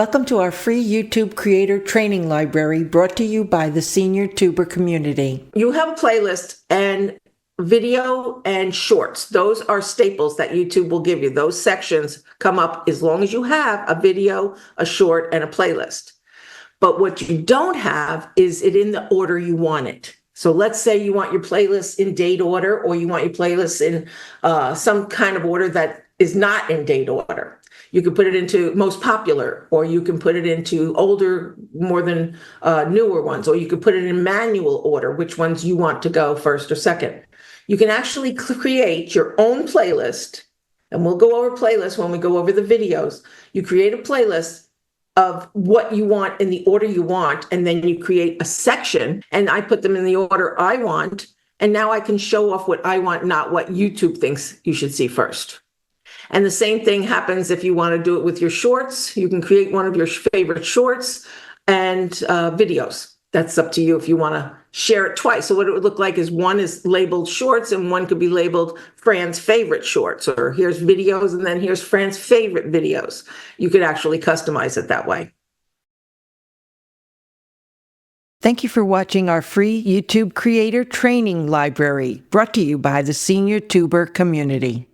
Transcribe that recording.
Welcome to our free YouTube Creator Training Library brought to you by the Senior Tuber community. You have a playlist and video and shorts. Those are staples that YouTube will give you. Those sections come up as long as you have a video, a short, and a playlist. But what you don't have is it in the order you want it. So let's say you want your playlist in date order, or you want your playlist in some kind of order that is not in date order. You can put it into most popular, or you can put it into older more than newer ones, or you can put it in manual order, which ones you want to go first or second. You can actually create your own playlist, and we'll go over playlists when we go over the videos. You create a playlist of what you want in the order you want, and then you create a section, and I put them in the order I want, and now I can show off what I want, not what YouTube thinks you should see first. And the same thing happens if you want to do it with your shorts. You can create one of your favorite shorts and videos. That's up to you if you want to share it twice. So what it would look like is one is labeled shorts and one could be labeled Fran's favorite shorts, or here's videos and then here's Fran's favorite videos. You could actually customize it that way. Thank you for watching our free YouTube Creator Training Library brought to you by the Senior Tuber community.